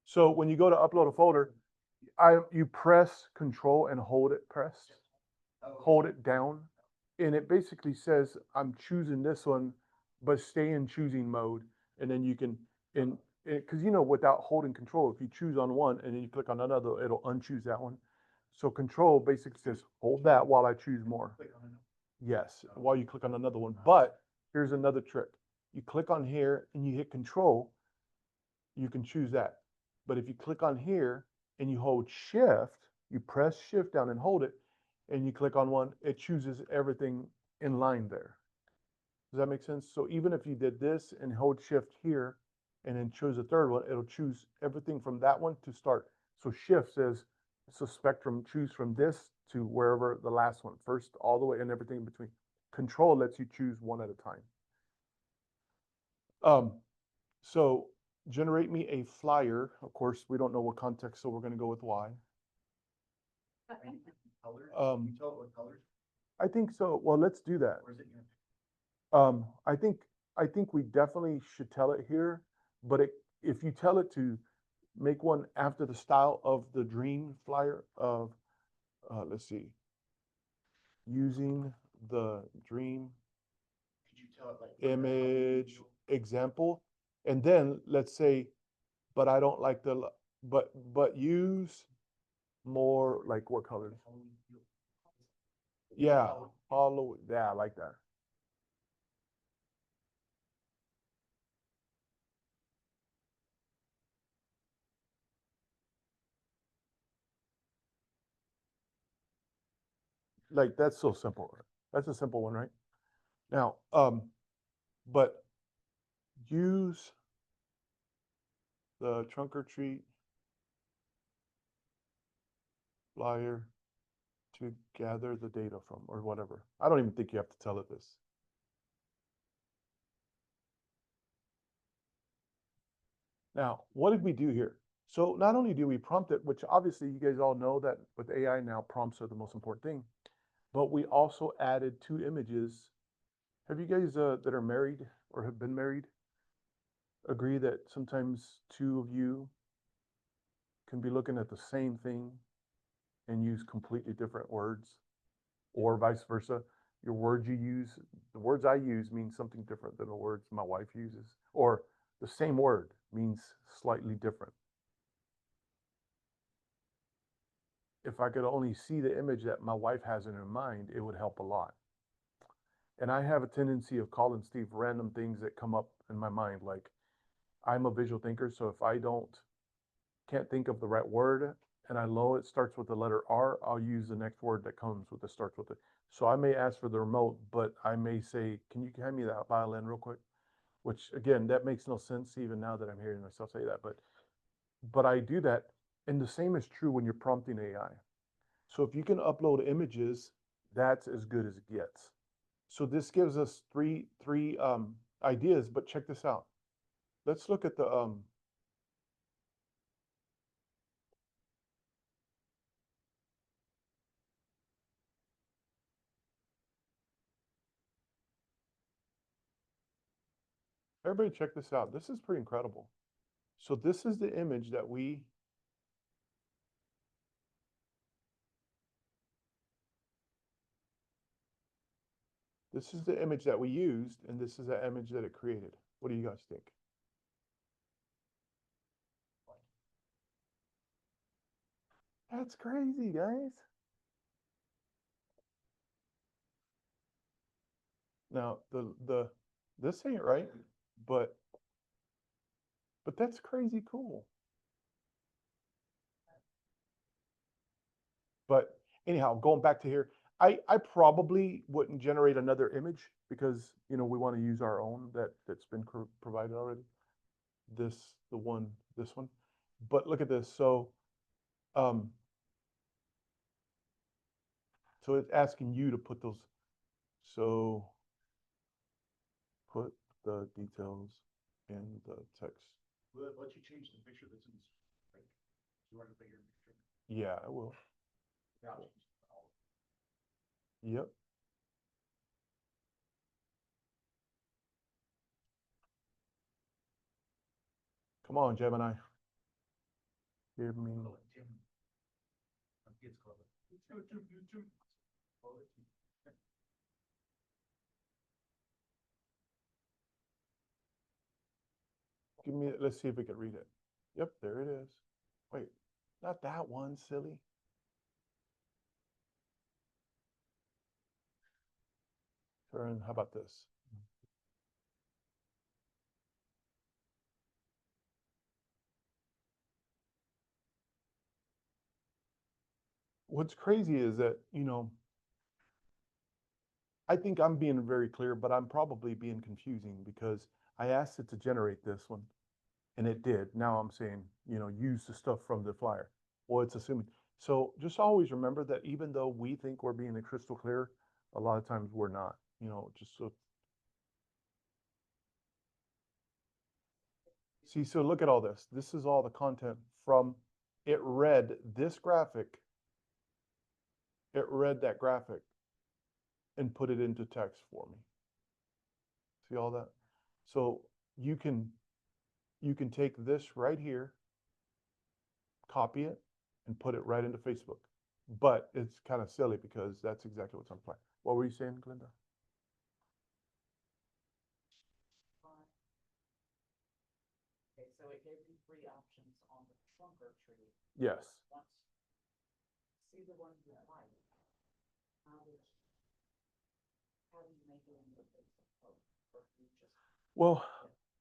So when you go to upload a folder, you press control and hold it pressed, hold it down, and it basically says I'm choosing this one, but stay in choosing mode, and then you can because you know without holding control, if you choose on one and then you click on another, it'll unchoose that one. So control basically says hold that while I choose more. Click on it. Yes, while you click on another one. But here's another trick. You click on here and you hit control, you can choose that. But if you click on here and you hold shift, you press shift down and hold it, and you click on one, it chooses everything in line there. Does that make sense? So even if you did this and hold shift here and then choose a third one, it'll choose everything from that one to start. So shift says, it's a spectrum, choose from this to wherever the last one, first all the way and everything in between. Control lets you choose one at a time. So generate me a flyer. Of course, we don't know what context, so we're going to go with Y. Colors? Um, Can you tell it what colors? I think so. Well, let's do that. Or is it gonna? I think we definitely should tell it here, but if you tell it to make one after the style of the dream flyer of, let's see, using the dream Could you tell it like? image example, and then let's say, but I don't like but use more like what colors? Yeah, Halloween. Yeah, I like that. Like that's so simple. That's a simple one, right? Now, but use the trunk or treat flyer to gather the data from or whatever. I don't even think you have to tell it this. Now, what did we do here? So not only do we prompt it, which obviously you guys all know that with AI now prompts are the most important thing, but we also added 2 images. Have you guys that are married or have been married agree that sometimes 2 of you can be looking at the same thing and use completely different words, or vice versa? Your words you use, the words I use mean something different than the words my wife uses, or the same word means slightly different. If I could only see the image that my wife has in her mind, it would help a lot. And I have a tendency of calling Steve random things that come up in my mind, like I'm a visual thinker, so if I can't think of the right word and I know it starts with the letter R, I'll use the next word that comes with the starts with it. So I may ask for the remote, but I may say, can you hand me that violin real quick? Which again, that makes no sense even now that I'm hearing myself say that, but I do that. And the same is true when you're prompting AI. So if you can upload images, that's as good as it gets. So this gives us three ideas, but check this out. Let's look at the everybody check this out. This is pretty incredible. So this is the image that this is the image that we used, and this is the image that it created. What do you guys think? That's crazy, guys. Now the this ain't right, but that's crazy cool. But anyhow, going back to here, I probably wouldn't generate another image because we want to use our own that's been provided already. This one. But look at this. Um, so it's asking you to put those. So put the details in the text. Will it let you change the picture that's in this, like, you want a bigger picture? Yeah, I will. Yeah, I'll change it all. Yep. Come on, Gemini. Give me. Call it Jim. My kids call it. Jim. Call it Jim. Give me. Let's see if we can read it. Yep, there it is. Wait, not that one, silly. Turn. How about this? What's crazy is that I think I'm being very clear, but I'm probably being confusing because I asked it to generate this one, and it did. Now I'm saying, use the stuff from the flyer. Well, it's assuming. So just always remember that even though we think we're being crystal clear, a lot of times we're not. Just so. See, so look at all this. This is all the content from it read this graphic. It read that graphic and put it into text for me. See all that? So you can take this right here, copy it, and put it right into Facebook. But it's kind of silly because that's exactly what's on play. What were you saying, Glinda? Okay, so it gave you three options on the trunk or tree. Yes. Once, see the one you like. How do you make it into a Facebook post? Or do you just? Well,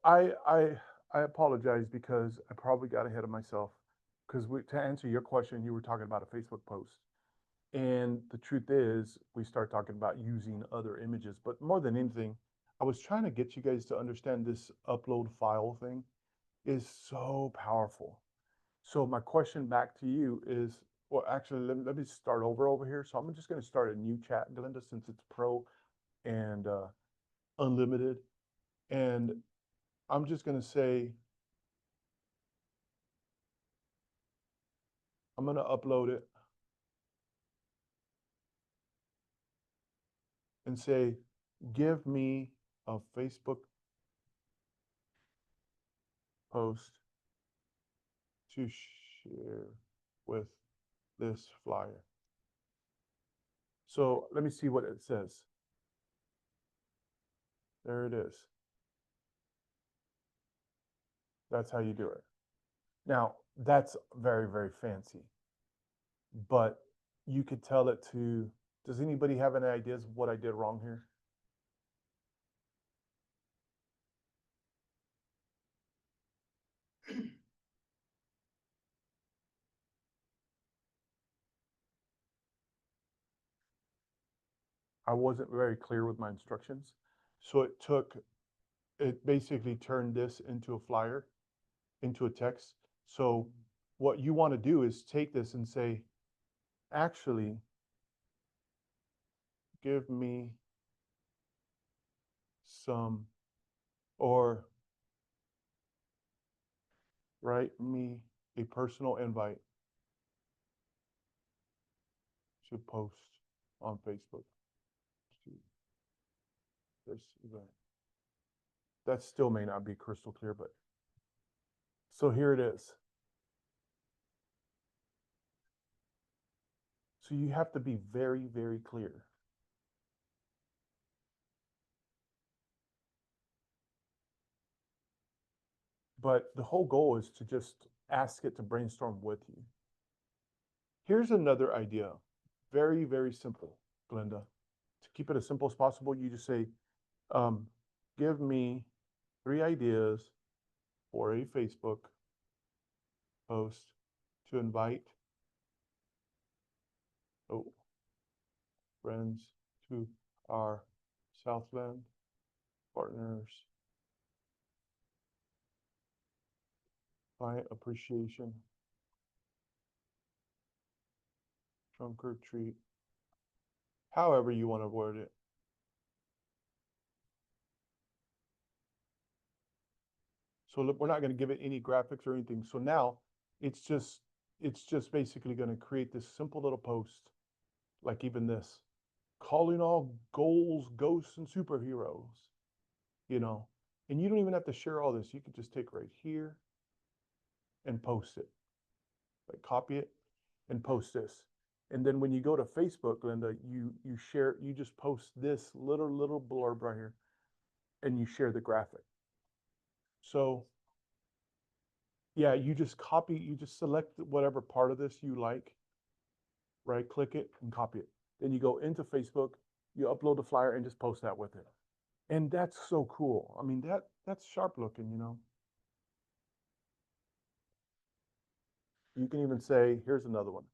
I apologize because I probably got ahead of myself. Because to answer your question, you were talking about a Facebook post. And the truth is, we start talking about using other images. But more than anything, I was trying to get you guys to understand this upload file thing is so powerful. So my question back to you is, well, actually, let me start over here. So I'm just going to start a new chat, Glinda, since it's pro and unlimited. And I'm just going to say, I'm going to upload it and say, give me a Facebook post to share with this flyer. So let me see what it says. There it is. That's how you do it. Now, that's very, very fancy. But you could tell it to, does anybody have any ideas of what I did wrong here? I wasn't very clear with my instructions. So it basically turned this into a flyer, into a text. So what you want to do is take this and say, actually, give me some, or write me a personal invite to post on Facebook to this event. That still may not be crystal clear, but so here it is. So you have to be very, very clear. But the whole goal is to just ask it to brainstorm with you. Here's another idea. Very, very simple, Glenda. To keep it as simple as possible, you just say, give me 3 ideas for a Facebook post to invite friends to our Southland partners. Client appreciation. Trunk or treat. However you want to word it. So look, we're not going to give it any graphics or anything. So now it's just basically going to create this simple little post, like even this, calling all goals, ghosts, and superheroes, you know. And you don't even have to share all this. You could just take right here and post it. Like copy it and post this. And then when you go to Facebook, Linda, you just post this little blurb right here and you share the graphic. So yeah, you just select whatever part of this you like, right click it and copy it. Then you go into Facebook, you upload the flyer and just post that with it. And that's so cool. I mean, that's sharp looking, you know. You can even say, here's another one.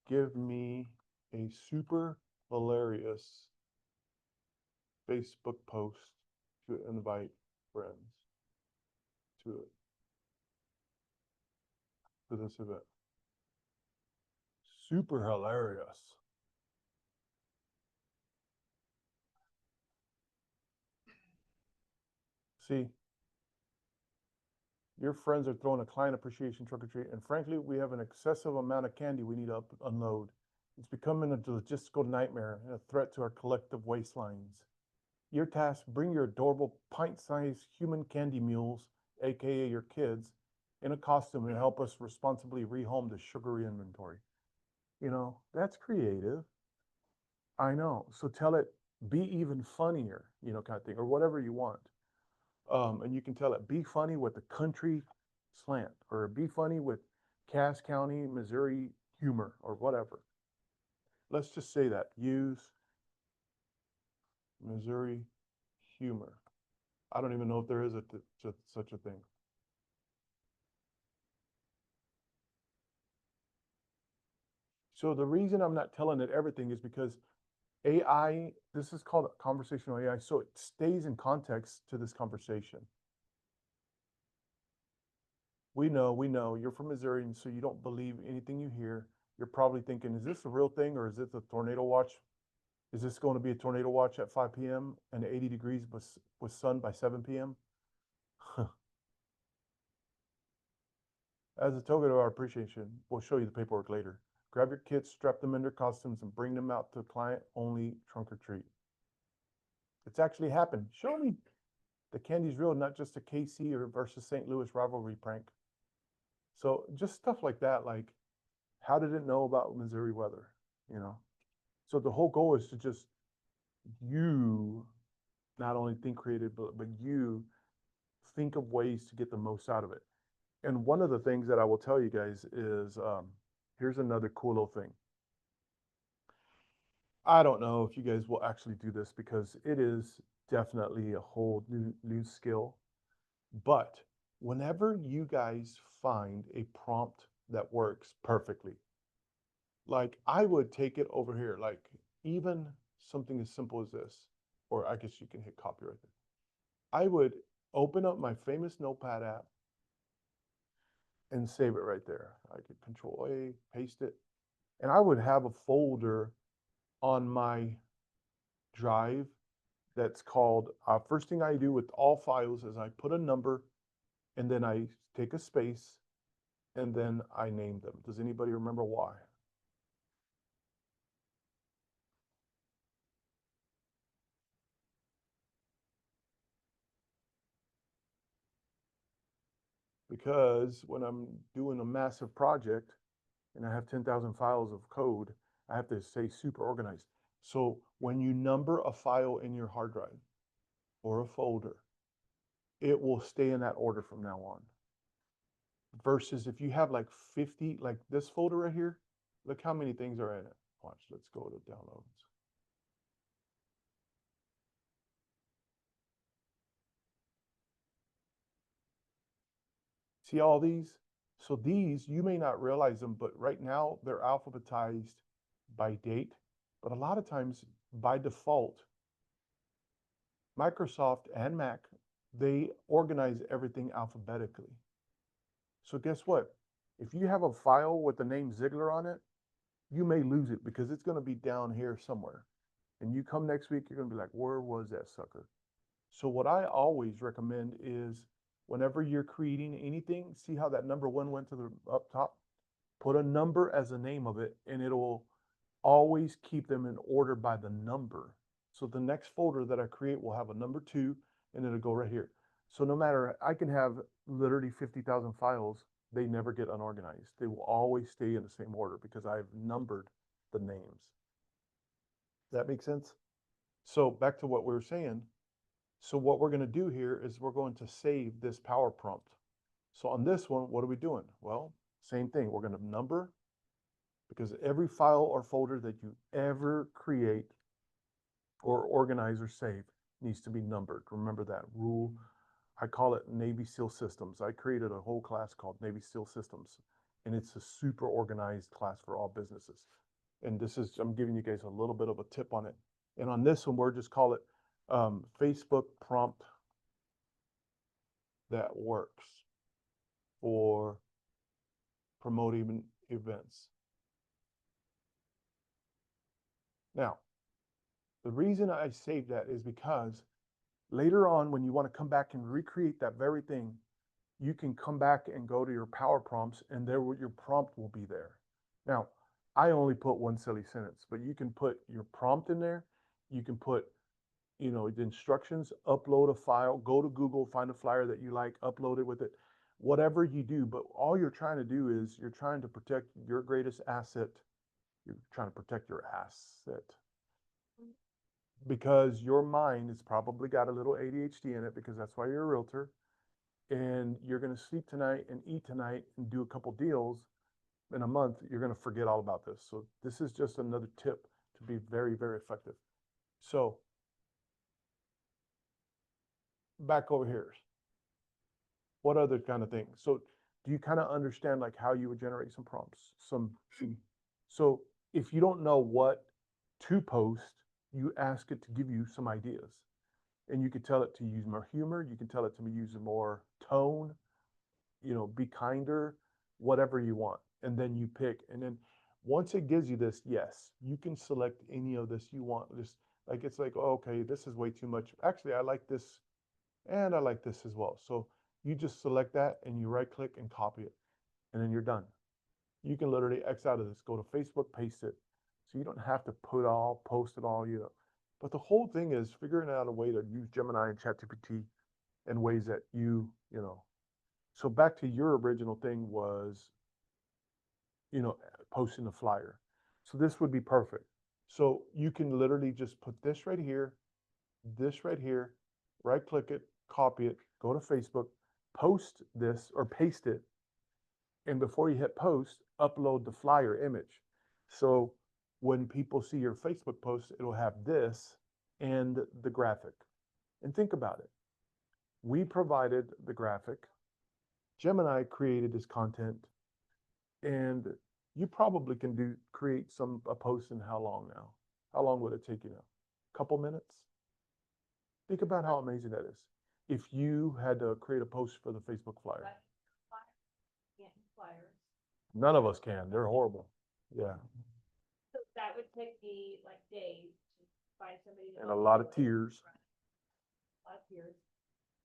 Give me a super hilarious Facebook post to invite friends to this event. Super hilarious. See, your friends are throwing a client appreciation trunk or treat, and frankly, we have an excessive amount of candy we need to unload. It's becoming a logistical nightmare and a threat to our collective waistlines. Your task, bring your adorable pint-sized human candy mules, aka your kids, in a costume and help us responsibly rehome the sugary inventory. You know, that's creative. I know. So tell it, be even funnier, you know, kind of thing, or whatever you want. And you can tell it, be funny with the country slant, or be funny with Cass County, Missouri humor, or whatever. Let's just say that. Use Missouri humor. I don't even know if there is such a thing. So the reason I'm not telling it everything is because AI, this is called conversational AI, so it stays in context to this conversation. We know, you're from Missouri, and so you don't believe anything you hear. You're probably thinking, is this a real thing or is this a tornado watch? Is this going to be a tornado watch at 5 p.m. and 80 degrees with sun by 7 p.m.? As a token of our appreciation, we'll show you the paperwork later. Grab your kids, strap them in their costumes, and bring them out to a client-only trunk or treat. It's actually happened. Show me the candy's real, not just a KC or versus St. Louis rivalry prank. So just stuff like that, like how did it know about Missouri weather, you know? So the whole goal is to just you not only think creative, but you think of ways to get the most out of it. And one of the things that I will tell you guys is here's another cool little thing. I don't know if you guys will actually do this because it is definitely a whole new skill. But whenever you guys find a prompt that works perfectly, like I would take it over here, like even something as simple as this, or I guess you can hit copy right there. I would open up my famous Notepad app and save it right there. I could Control A, paste it, and I would have a folder on my drive that's called, first thing I do with all files is I put a number and then I take a space and then I name them. Does anybody remember why? Because when I'm doing a massive project and I have 10,000 files of code, I have to stay super organized. So when you number a file in your hard drive or a folder, it will stay in that order from now on. Versus if you have like 50, like this folder right here, look how many things are in it. Watch, let's go to downloads. See all these? So these, you may not realize them, but right now they're alphabetized by date. But a lot of times by default, Microsoft and Mac, they organize everything alphabetically. So guess what? If you have a file with the name Ziegler on it, you may lose it because it's going to be down here somewhere. And you come next week, you're going to be like, where was that sucker? So what I always recommend is whenever you're creating anything, see how that number 1 went to the up top? Put a number as the name of it, and it'll always keep them in order by the number. So the next folder that I create will have a number 2, and it'll go right here. So no matter, I can have literally 50,000 files, they never get unorganized. They will always stay in the same order because I've numbered the names. Does that make sense? So back to what we were saying. So what we're going to do here is we're going to save this power prompt. So on this one, what are we doing? Well, same thing. We're going to number, because every file or folder that you ever create or organize or save needs to be numbered. Remember that rule. I call it Navy SEAL Systems. I created a whole class called Navy SEAL Systems, and it's a super organized class for all businesses. And this is, I'm giving you guys a little bit of a tip on it. And on this one, we're just call it Facebook prompt that works for promoting events. Now, the reason I saved that is because later on, when you want to come back and recreate that very thing, you can come back and go to your power prompts, and there your prompt will be there. Now, I only put one silly sentence, but you can put your prompt in there. You can put, you know, the instructions, upload a file, go to Google, find a flyer that you like, upload it with it, whatever you do. But all you're trying to do is you're trying to protect your greatest asset. You're trying to protect your asset, because your mind has probably got a little ADHD in it, because that's why you're a realtor, and you're going to sleep tonight and eat tonight and do a couple deals in a month. You're going to forget all about this. So this is just another tip to be very, very effective. So back over here, what other kind of things? So do you kind of understand like how you would generate some prompts? So if you don't know what to post, you ask it to give you some ideas. And you could tell it to use more humor. You can tell it to use more tone, you know, be kinder, whatever you want. And then you pick. And then once it gives you this, yes, you can select any of this you want. Just like, it's like, oh, okay, this is way too much. Actually, I like this and I like this as well. So you just select that and you right click and copy it. And then you're done. You can literally X out of this, go to Facebook, paste it. So you don't have to post it all, you know. But the whole thing is figuring out a way to use Gemini and ChatGPT in ways that you know. So back to your original thing was, you know, posting a flyer. So this would be perfect. So you can literally just put this right here, right click it, copy it, go to Facebook, post this or paste it. And before you hit post, upload the flyer image. So when people see your Facebook post, it'll have this and the graphic. And think about it. We provided the graphic. Gemini created this content, and you probably can create a post in how long now? How long would it take you now? couple minutes. Think about how amazing that is. If you had to create a post for the Facebook flyer, Right. Can't use flyers. none of us can. They're horrible. Yeah. So that would take me like days to find somebody. to And a help me lot do of it. tears. A lot of tears.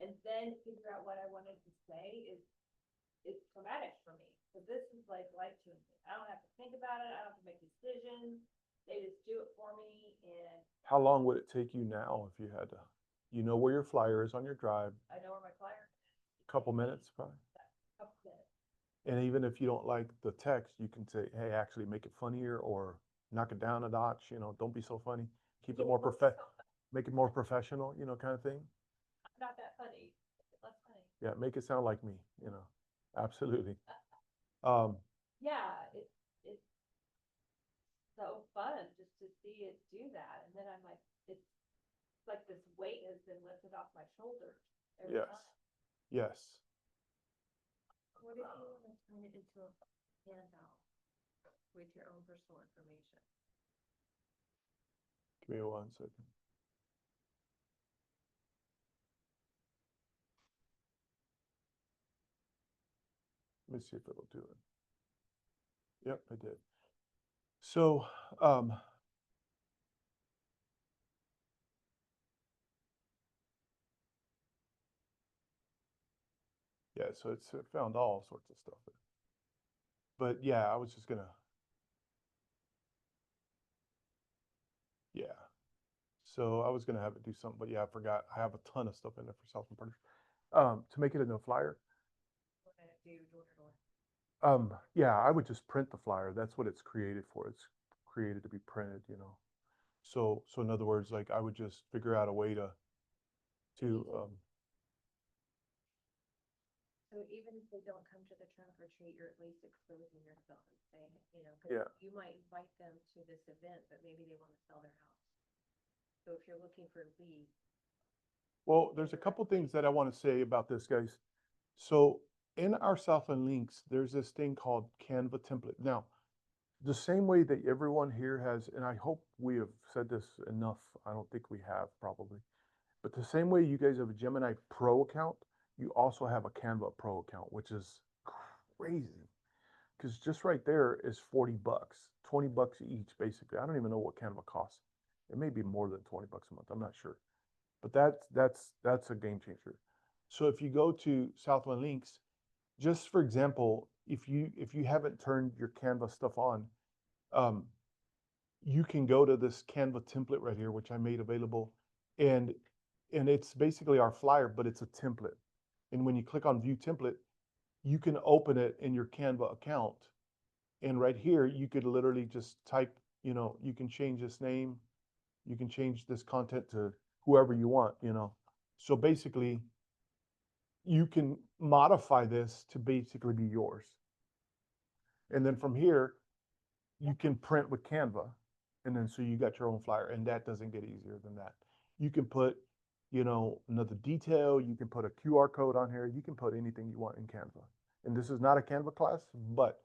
And then figure out what I wanted to say is traumatic for me. So this is like life changing. I don't have to think about it. I don't have to make decisions. They just do it for me, and How long would it take you now if you had to? You know where your flyer is on your drive, I know where my flyer is. a couple minutes probably. Couple minutes. And even if you don't like the text, you can say, hey, actually make it funnier or knock it down a notch, you know, don't be so funny. Keep it more make it more professional, you know, kind of thing. I'm not that funny. Less funny. Yeah, make it sound like me, you know. Absolutely. Yeah, it's so fun just to see it do that. And then I'm like, it's like this weight has been lifted off my shoulders every Yes. time. Yes. What if you want to turn it into a handout with your own personal information? Give me 1 second. Let me see if it'll do it. Yep, I did. So, yeah, so it found all sorts of stuff. But yeah, I was just gonna, yeah. So I was gonna have it do something, but yeah, I forgot. I have a ton of stuff in there for self-importers. To make it into a flyer, What I do door to door. yeah, I would just print the flyer. That's what it's created for. It's created to be printed, you know. So in other words, like I would just figure out a way to, So even if they don't come to the trunk or treat, you're at least exposing yourself and saying, you know, Yeah. because you might invite them to this event, but maybe they want to sell their house. So if you're looking for leads, well, there's a couple things that I want to say about this, guys. So in our Southland links, there's this thing called Canva template. Now, the same way that everyone here has, and I hope we have said this enough. I don't think we have probably, but the same way you guys have a Gemini Pro account, you also have a Canva Pro account, which is crazy. Because just right there is 40 bucks, 20 bucks each, basically. I don't even know what Canva costs. It may be more than 20 bucks a month. I'm not sure. But that's a game changer. So if you go to Southland Links, just for example, if you haven't turned your Canva stuff on, you can go to this Canva template right here, which I made available, and it's basically our flyer, but it's a template. And when you click on View Template, you can open it in your Canva account. And right here, you could literally just type, you know, you can change this name, you can change this content to whoever you want, you know. So basically, you can modify this to basically be yours. And then from here, you can print with Canva. And then so you got your own flyer, and that doesn't get easier than that. You can put, you know, another detail, you can put a QR code on here, you can put anything you want in Canva. And this is not a Canva class, but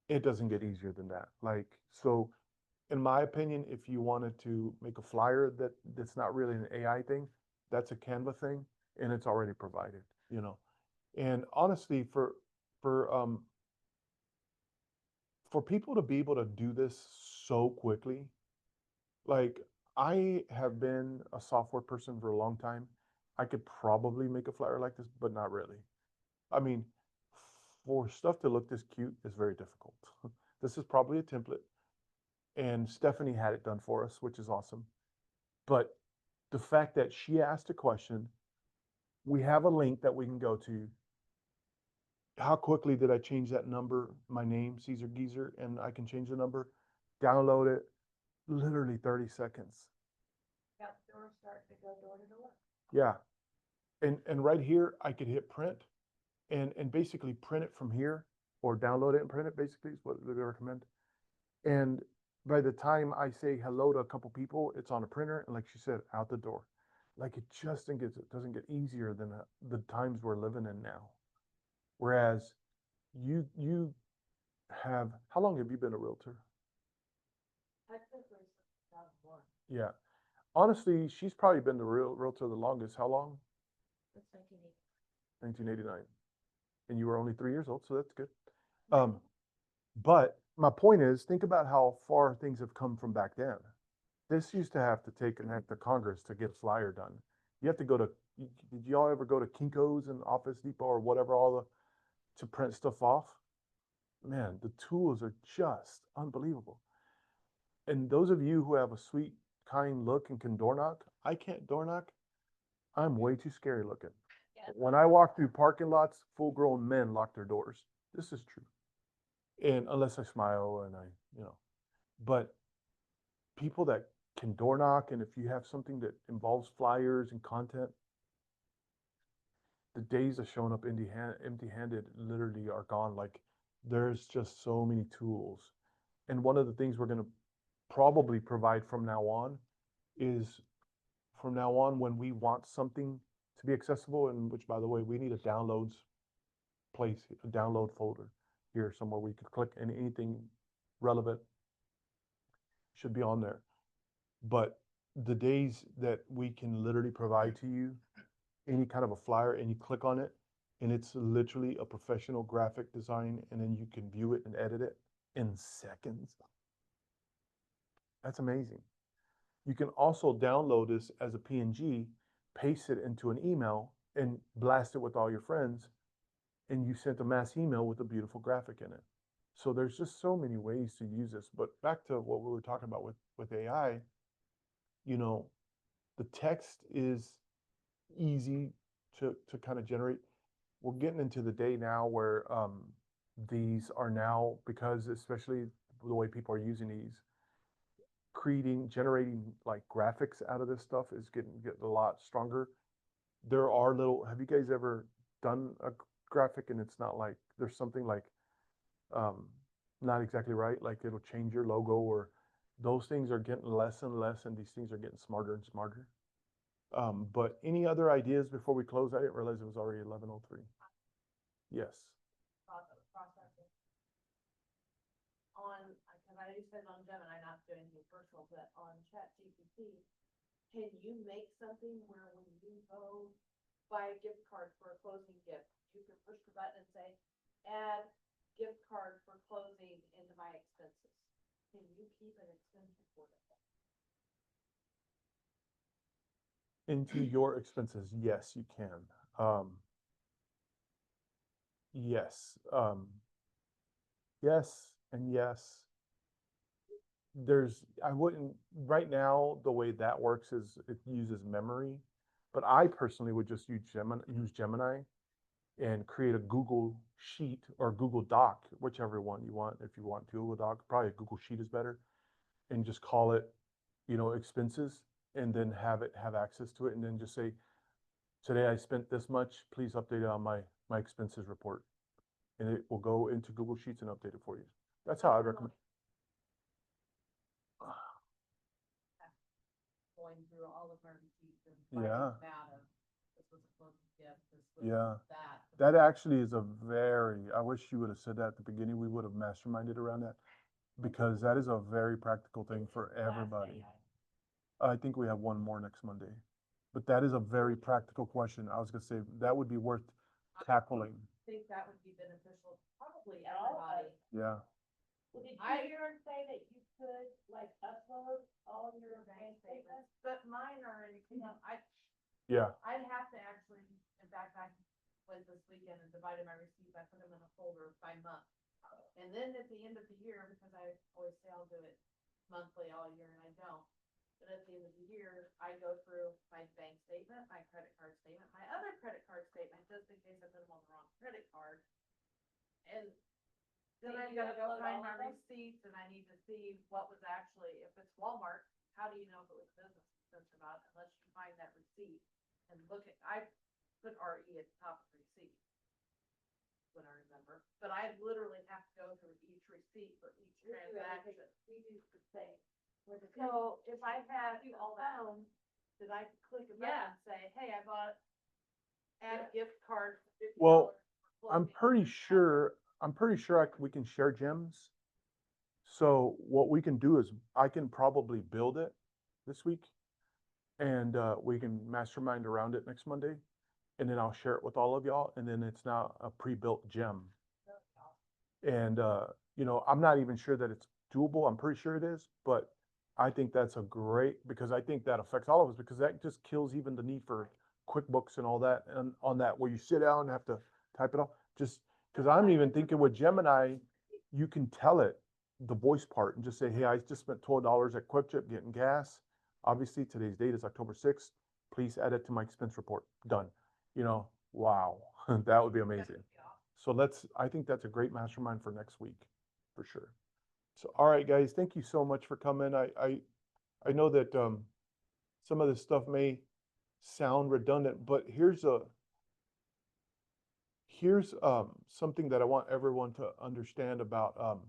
it doesn't get easier than that. Like, so in my opinion, if you wanted to make a flyer that's not really an AI thing, that's a Canva thing, and it's already provided, you know. And honestly, for people to be able to do this so quickly, like I have been a software person for a long time. I could probably make a flyer like this, but not really. I mean, for stuff to look this cute is very difficult. This is probably a template, and Stephanie had it done for us, which is awesome. But the fact that she asked a question, we have a link that we can go to. How quickly did I change that number, my name, Cesar Geezer, and I can change the number, download it, literally 30 seconds. Got the door starting to go door to door. Yeah. And right here, I could hit print and basically print it from here or download it and print it, basically is what they recommend. And by the time I say hello to a couple people, it's on a printer, and like she said, out the door. Like it just doesn't get easier than the times we're living in now. Whereas you have, how long have you been a realtor? Technically, since 2001. Yeah. honestly, she's probably been the realtor the longest. How long? That's 1980. 1989. And you were only 3 years old, so that's good. But my point is, think about how far things have come from back then. This used to have to take an act of Congress to get a flyer done. You have to go to, did y'all ever go to Kinko's and Office Depot or whatever, all the, to print stuff off? Man, the tools are just unbelievable. And those of you who have a sweet, kind look and can door knock, I can't door knock. I'm way too scary looking. Yeah. When I walk through parking lots, full grown men lock their doors. This is true. And unless I smile and but people that can door knock, and if you have something that involves flyers and content, the days of showing up empty-handed literally are gone. Like, there's just so many tools. And one of the things we're going to probably provide from now on is, from now on, when we want something to be accessible, and which, by the way, we need a downloads place, a download folder here somewhere where you could click, and anything relevant should be on there. But the days that we can literally provide to you any kind of a flyer and you click on it and it's literally a professional graphic design, and then you can view it and edit it in seconds. That's amazing. You can also download this as a PNG, paste it into an email, and blast it with all your friends, and you sent a mass email with a beautiful graphic in it. So there's just so many ways to use this. But back to what we were talking about with AI, you know, the text is easy to kind of generate. We're getting into the day now where these are now, because especially the way people are using these, generating like graphics out of this stuff is getting a lot stronger. There are little, have you guys ever done a graphic and it's not like, there's something like um, not exactly right, like it'll change your logo, or those things are getting less and less, and these things are getting smarter and smarter. But any other ideas before we close? I didn't realize it was already 11:03. Yes. Processing. On, because I just said on Gemini, not doing anything personal, but on ChatGPT, can you make something where when you go buy a gift card for a closing gift, you can push the button and say, add gift card for closing into my expenses? Can you keep an expense report of that? Into your expenses, yes, you can. Yes. Yes and yes. I wouldn't, right now, the way that works is it uses memory, but I personally would just use Gemini and create a Google Sheet or Google Doc, whichever one you want. If you want Google Doc, probably a Google Sheet is better, and just call it, expenses, and then have it have access to it, and then just say, today I spent this much, please update it on my expenses report, and it will go into Google Sheets and update it for you. That's how I'd recommend. Going through all of our receipts and Yeah. finding out of, this was a closing gift, this was Yeah. that. That actually is I wish you would have said that at the beginning. We would have masterminded around that, because that is a very practical thing for everybody. I think we have one more next Monday, but that is a very practical question. I was gonna say that would be worth tackling. I think that would be beneficial, to probably everybody. Yeah. Well, did you I- hear her say that you could like upload all your bank statements? But mine are in, Yeah. I'd have to actually, in fact, I went this weekend and divided my receipts, I put them in a folder by month. And then at the end of the year, because I always say I'll do it monthly all year and I don't. But at the end of the year, I go through my bank statement, my credit card statement, my other credit card statement, just in case I put them on the wrong credit card. And then Did I've you gotta go upload find all my of them? receipts, and I need to see what was actually, if it's Walmart, how do you know if it was a business expense or not, unless you find that receipt and look at, I put RE at the top of the receipt. When I remember, but I literally have to go through each receipt for each transaction. We do the same. So if I had Do a all that. phone, that I could click a button Yeah. and say, hey, I bought, add gift card for $50. Well, for I'm clothing." pretty sure we can share gems. So what we can do is I can probably build it this week, and we can mastermind around it next Monday. And then I'll share it with all of y'all, and then it's now a pre-built gem. And you know, I'm not even sure that it's doable. I'm pretty sure it is, but I think that's a great, because I think that affects all of us, because that just kills even the need for QuickBooks and all that, and on that where you sit down and have to type it all. Just because I'm even thinking with Gemini, you can tell it the voice part and just say, hey, I just spent $12 at QuickChip getting gas. Obviously, today's date is October 6th. Please add it to my expense report. Done. You know, wow, that would be amazing. So I think that's a great mastermind for next week, for sure. So, all right, guys, thank you so much for coming. I know that some of this stuff may sound redundant, but here's something that I want everyone to understand about